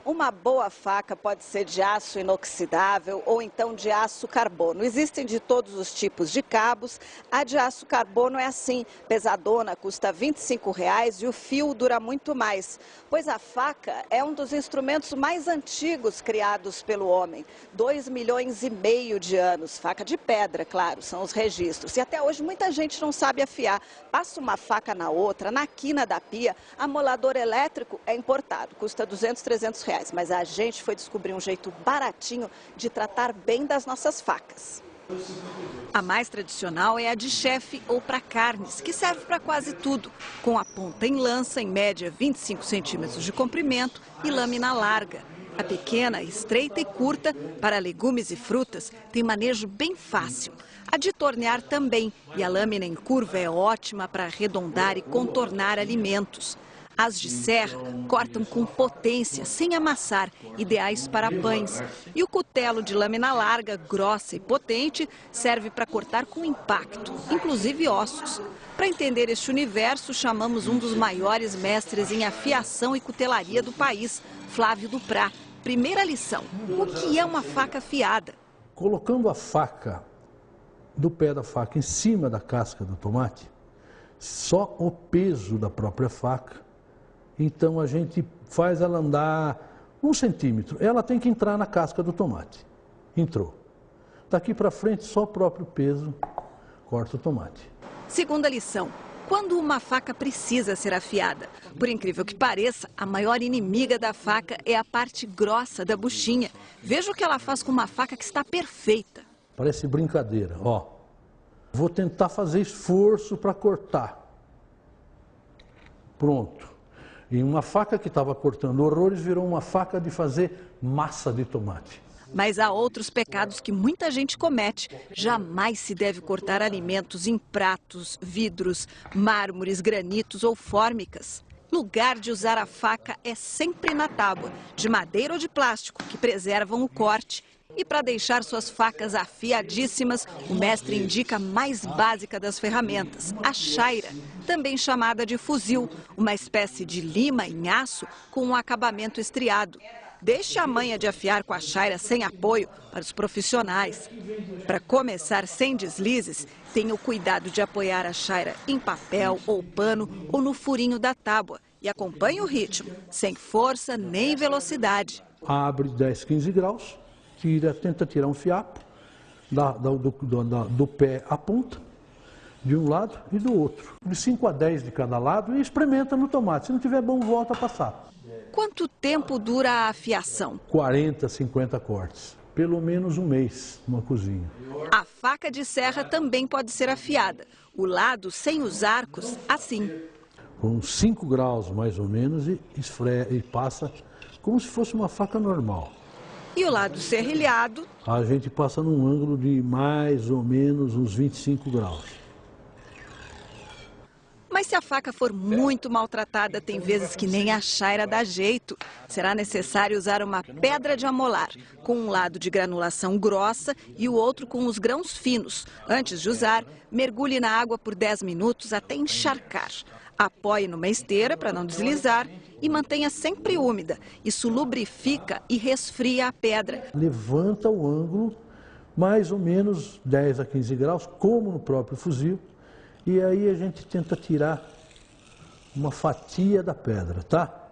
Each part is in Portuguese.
Uma boa faca pode ser de aço inoxidável ou então de aço carbono. Existem de todos os tipos de cabos. A de aço carbono é assim, pesadona, custa R$ 25 e o fio dura muito mais. Pois a faca é um dos instrumentos mais antigos criados pelo homem. 2,5 milhões de anos. Faca de pedra, claro, são os registros. E até hoje muita gente não sabe afiar. Passa uma faca na outra, na quina da pia. Amolador elétrico é importado, custa R$ 200, R$ 300. Mas a gente foi descobrir um jeito baratinho de tratar bem das nossas facas. A mais tradicional é a de chefe ou para carnes, que serve para quase tudo, com a ponta em lança, em média 25 centímetros de comprimento e lâmina larga. A pequena, estreita e curta, para legumes e frutas, tem manejo bem fácil. A de tornear também, e a lâmina em curva é ótima para arredondar e contornar alimentos. As de serra cortam com potência, sem amassar, ideais para pães. E o cutelo de lâmina larga, grossa e potente, serve para cortar com impacto, inclusive ossos. Para entender este universo, chamamos um dos maiores mestres em afiação e cutelaria do país, Flávio Duprá. Primeira lição, o que é uma faca afiada? Colocando a faca do pé da faca em cima da casca do tomate, só o peso da própria faca, então a gente faz ela andar 1 centímetro. Ela tem que entrar na casca do tomate. Entrou. Daqui para frente, só o próprio peso corta o tomate. Segunda lição. Quando uma faca precisa ser afiada? Por incrível que pareça, a maior inimiga da faca é a parte grossa da buchinha. Veja o que ela faz com uma faca que está perfeita. Parece brincadeira, ó. Vou tentar fazer esforço para cortar. Pronto. E uma faca que estava cortando horrores virou uma faca de fazer massa de tomate. Mas há outros pecados que muita gente comete. Jamais se deve cortar alimentos em pratos, vidros, mármores, granitos ou fórmicas. Lugar de usar a faca é sempre na tábua, de madeira ou de plástico, que preservam o corte. E para deixar suas facas afiadíssimas, o mestre indica a mais básica das ferramentas, a chaira, também chamada de fuzil, uma espécie de lima em aço com um acabamento estriado. Deixe a manha de afiar com a chaira sem apoio para os profissionais. Para começar sem deslizes, tenha o cuidado de apoiar a chaira em papel ou pano ou no furinho da tábua e acompanhe o ritmo, sem força nem velocidade. Abre 10, 15 graus. Tenta tirar um fiapo do pé à ponta, de um lado e do outro. De 5 a 10 de cada lado e experimenta no tomate. Se não tiver bom, volta a passar. Quanto tempo dura a afiação? 40, 50 cortes. Pelo menos 1 mês numa cozinha. A faca de serra também pode ser afiada. O lado sem os arcos, assim. Com 5 graus mais ou menos e passa como se fosse uma faca normal. E o lado serrilhado? A gente passa num ângulo de mais ou menos uns 25 graus. Mas se a faca for muito maltratada, tem vezes que nem a chaira dá jeito. Será necessário usar uma pedra de amolar, com um lado de granulação grossa e o outro com os grãos finos. Antes de usar, mergulhe na água por 10 minutos até encharcar. Apoie numa esteira para não deslizar e mantenha sempre úmida. Isso lubrifica e resfria a pedra. Levanta o ângulo, mais ou menos 10 a 15 graus, como no próprio fuzil. E aí a gente tenta tirar uma fatia da pedra, tá?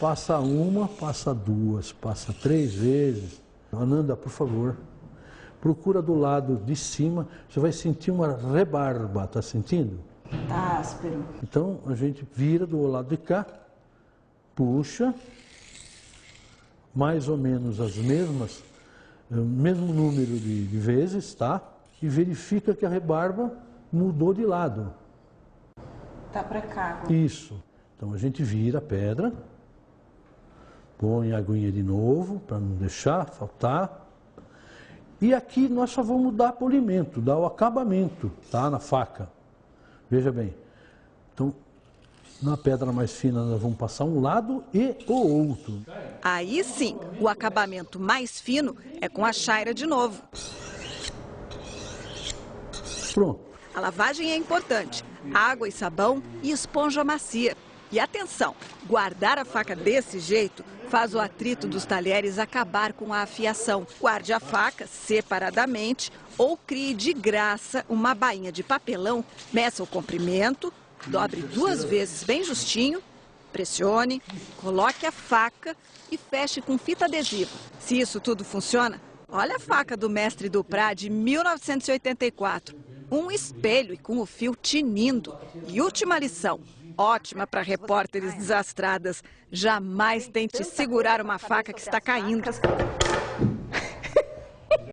Passa 1, passa 2, passa 3 vezes. Ananda, por favor, procura do lado de cima, você vai sentir uma rebarba, tá sentindo? Tá áspero. Então a gente vira do lado de cá, puxa, mais ou menos as mesmas, o mesmo número de vezes, tá? E verifica que a rebarba mudou de lado. Tá para cá. Isso. Então a gente vira a pedra, põe a aguinha de novo, para não deixar faltar. E aqui nós só vamos dar polimento, dar o acabamento, tá? Na faca. Veja bem. Então, na pedra mais fina nós vamos passar um lado e o outro. Aí sim, o acabamento mais fino é com a chaira de novo. Pronto. A lavagem é importante. Água e sabão e esponja macia. E atenção, guardar a faca desse jeito faz o atrito dos talheres acabar com a afiação. Guarde a faca separadamente ou crie de graça uma bainha de papelão, meça o comprimento, dobre 2 vezes bem justinho, pressione, coloque a faca e feche com fita adesiva. Se isso tudo funciona, olha a faca do mestre Duprá de 1984. Um espelho e com o fio tinindo. E última lição, ótima para repórteres desastradas. Jamais tente segurar uma faca que está caindo.